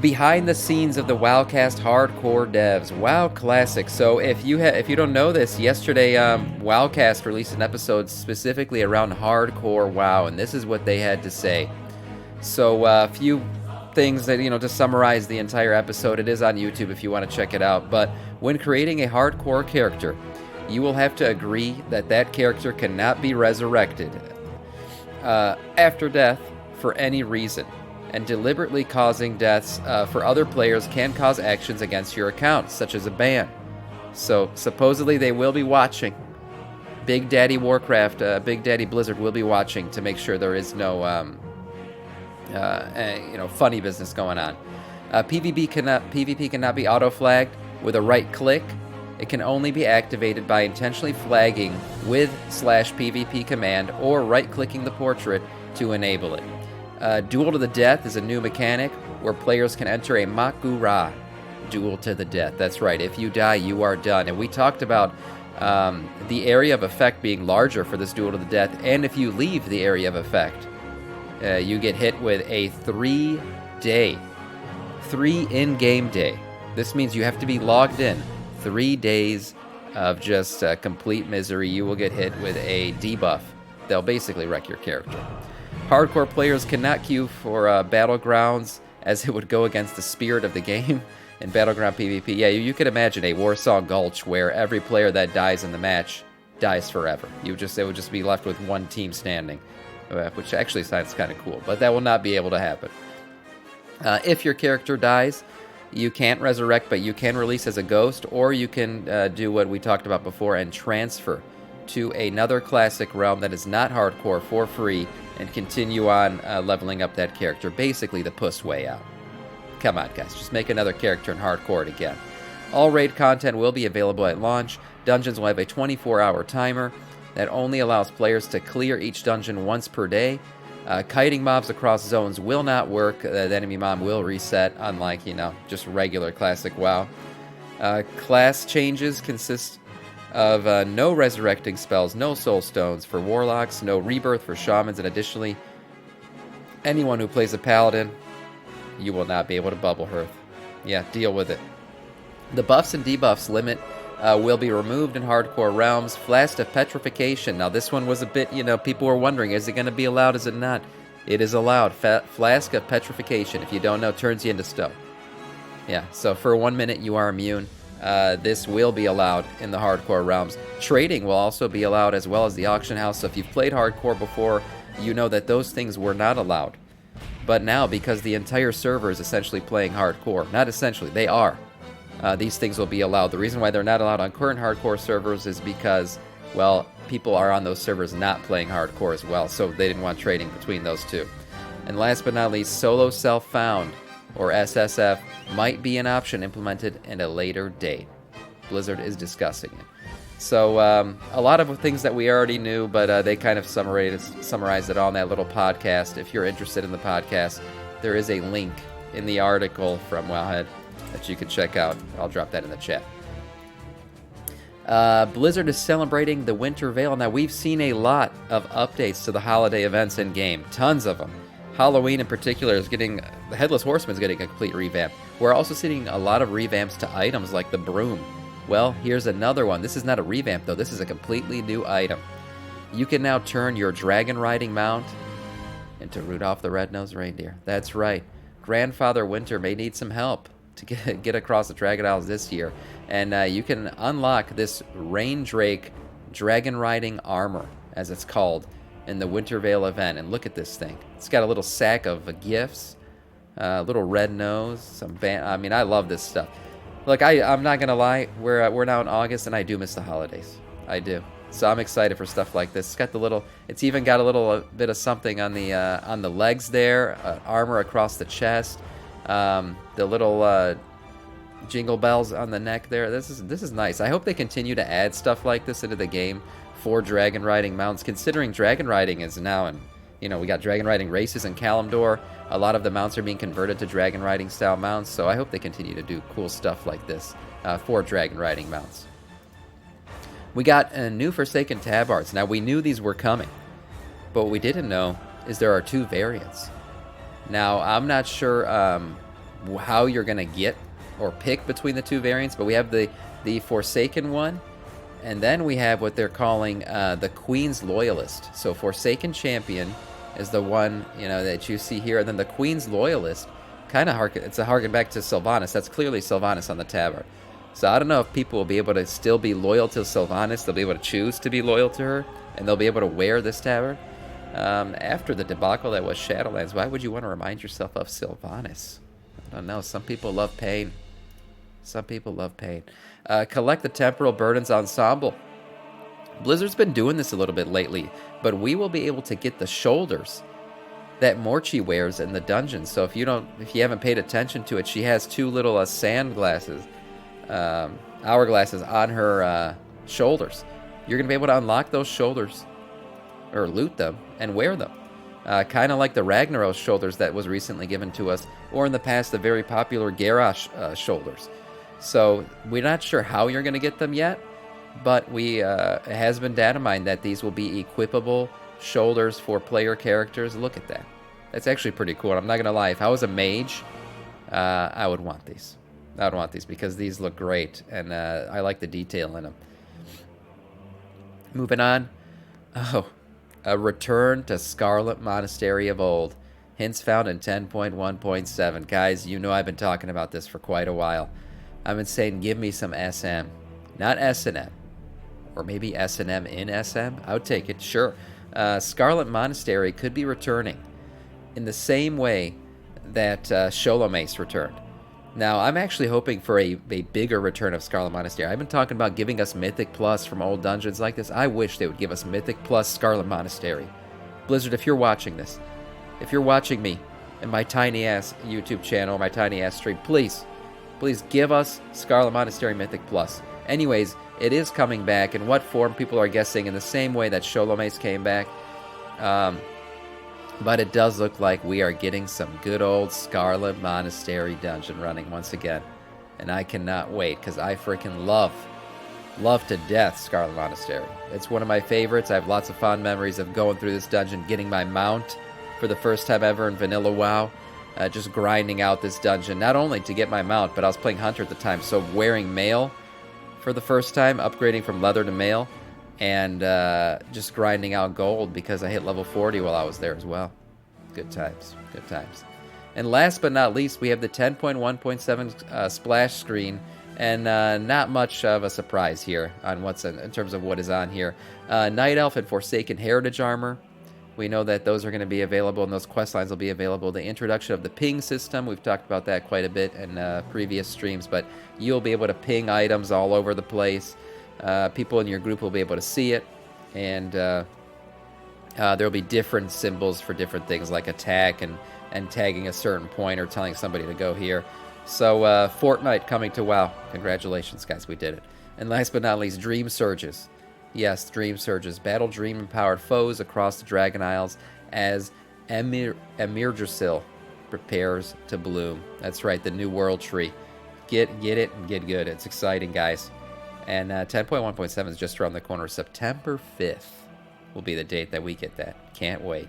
Behind the scenes of the WoWcast hardcore devs, WoW Classic. So if you don't know this, yesterday WoWcast released an episode specifically around hardcore WoW, and this is what they had to say. So a few things that, to summarize the entire episode. It is on YouTube if you want to check it out. But when creating a hardcore character, you will have to agree that that character cannot be resurrected after death for any reason. And deliberately causing deaths for other players can cause actions against your account, such as a ban. So supposedly they will be watching. Big Daddy Warcraft, Big Daddy Blizzard will be watching to make sure there is no, funny business going on. PvP cannot be auto flagged with a right click. It can only be activated by intentionally flagging with /PvP command or right clicking the portrait to enable it. Duel to the Death is a new mechanic where players can enter a Makura duel to the death. That's right, if you die, you are done. And we talked about the area of effect being larger for this Duel to the Death, and if you leave the area of effect, you get hit with a 3 in-game day. This means you have to be logged in 3 days of just complete misery. You will get hit with a debuff. They'll basically wreck your character. Hardcore players cannot queue for Battlegrounds, as it would go against the spirit of the game in Battleground PvP. Yeah, you could imagine a Warsaw Gulch where every player that dies in the match dies forever. It would just be left with one team standing, which actually sounds kind of cool, but that will not be able to happen. If your character dies, you can't resurrect, but you can release as a ghost, or you can do what we talked about before and transfer to another classic realm that is not hardcore for free and continue on leveling up that character. Basically the puss way out. Come on, guys, just make another character in hardcore again. All raid content will be available at launch. Dungeons will have a 24-hour timer that only allows players to clear each dungeon once per day. Kiting mobs across zones will not work. The enemy mob will reset, unlike, just regular classic WoW. Class changes consist of no resurrecting spells, no soul stones for warlocks, no rebirth for shamans, and additionally, anyone who plays a paladin, you will not be able to bubble hearth. Yeah, deal with it. The buffs and debuffs limit will be removed in hardcore realms. Flask of Petrification. Now this one was a bit, people were wondering, is it going to be allowed, is it not? It is allowed. Flask of Petrification, if you don't know, turns you into stone. Yeah, so for 1 minute you are immune. This will be allowed in the hardcore realms. Trading will also be allowed, as well as the auction house. So if you've played hardcore before, you know that those things were not allowed. But now, because the entire server is essentially playing hardcore, not essentially, they are, these things will be allowed. The reason why they're not allowed on current hardcore servers is because, well, people are on those servers not playing hardcore as well, so they didn't want trading between those two. And last but not least, Solo Self-Found, or SSF, might be an option implemented at a later date. Blizzard is discussing it. So a lot of things that we already knew, but they kind of summarized it all in that little podcast. If you're interested in the podcast, there is a link in the article from Wowhead that you can check out. I'll drop that in the chat. Blizzard is celebrating the Winter Veil. Now, we've seen a lot of updates to the holiday events in-game. Tons of them. Halloween in particular is getting... The Headless Horseman is getting a complete revamp. We're also seeing a lot of revamps to items like the broom. Well, here's another one. This is not a revamp, though. This is a completely new item. You can now turn your dragon riding mount into Rudolph the Red-Nosed Reindeer. That's right. Grandfather Winter may need some help to get across the Dragon Isles this year. And you can unlock this Rain Drake dragon riding armor, as it's called, in the Winter Veil event. And look at this thing. It's got a little sack of gifts, a little red nose, some I mean, I love this stuff. Look, I'm not gonna lie, we're now in August, and I do miss the holidays. I do. So I'm excited for stuff like this. It's got the little. It's even got a little bit of something on the legs there, armor across the chest, the little jingle bells on the neck there. This is nice. I hope they continue to add stuff like this into the game for dragon riding mounts. Considering dragon riding is now in, we got dragon riding races in Kalimdor. A lot of the mounts are being converted to dragon riding style mounts, so I hope they continue to do cool stuff like this for dragon riding mounts. We got new Forsaken tabards. Now, we knew these were coming, but what we didn't know is there are two variants. Now, I'm not sure how you're going to get or pick between the two variants, but we have the Forsaken one, and then we have what they're calling the Queen's Loyalist. So Forsaken Champion is the one, you know, that you see here, and then the Queen's Loyalist kind of it's a harken back to Sylvanas. That's clearly Sylvanas on the tabard. So I don't know if people will be able to still be loyal to Sylvanas. They'll be able to choose to be loyal to her, and they'll be able to wear this tabard. After the debacle that was Shadowlands, why would you want to remind yourself of Sylvanas? I don't know. Some people love pain. Some people love pain. Collect the Temporal Burdens Ensemble. Blizzard's been doing this a little bit lately, but we will be able to get the shoulders that Morchi wears in the dungeon. So if you haven't paid attention to it, she has two little sand glasses, hourglasses on her shoulders. You're gonna be able to unlock those shoulders, or loot them and wear them, kind of like the Ragnaros shoulders that was recently given to us, or in the past the very popular Garrosh shoulders. So we're not sure how you're gonna get them yet, but it has been data mined that these will be equipable shoulders for player characters. Look at that. That's actually pretty cool. I'm not gonna lie, if I was a mage, I would want these. I would want these because these look great, and I like the detail in them. Moving on. Oh, a return to Scarlet Monastery of old. Hints found in 10.1.7. Guys, you know I've been talking about this for quite a while. I've been saying give me some SM. Not S&M. Or maybe S&M in SM. I would take it, sure. Scarlet Monastery could be returning in the same way that Sholomais returned. Now, I'm actually hoping for a bigger return of Scarlet Monastery. I've been talking about giving us Mythic Plus from old dungeons like this. I wish they would give us Mythic Plus Scarlet Monastery. Blizzard, if you're watching this, if you're watching me in my tiny-ass YouTube channel, my tiny-ass stream, please give us Scarlet Monastery Mythic Plus. Anyways, it is coming back. In what form, people are guessing in the same way that Sholomais came back. But it does look like we are getting some good old Scarlet Monastery dungeon running once again. And I cannot wait, because I freaking love to death Scarlet Monastery. It's one of my favorites. I have lots of fond memories of going through this dungeon, getting my mount for the first time ever in Vanilla WoW. Just grinding out this dungeon, not only to get my mount, but I was playing Hunter at the time, so wearing mail for the first time, upgrading from leather to mail, and just grinding out gold because I hit level 40 while I was there as well. Good times, good times. And last but not least, we have the 10.1.7 splash screen, and not much of a surprise here on what's in terms of what is on here. Night Elf and Forsaken Heritage Armor. We know that those are going to be available, and those quest lines will be available. The introduction of the ping system, we've talked about that quite a bit in previous streams, but you'll be able to ping items all over the place. People in your group will be able to see it, and there'll be different symbols for different things, like attack and tagging a certain point or telling somebody to go here. So Fortnite coming to WoW. Congratulations, guys, we did it. And last but not least, Dream Surges. Yes, Dream Surges. Battle Dream-empowered foes across the Dragon Isles as Emirdrasil prepares to bloom. That's right, the new world tree. Get it and get good. It's exciting, guys. And 10.1.7 is just around the corner. September 5th will be the date that we get that. Can't wait.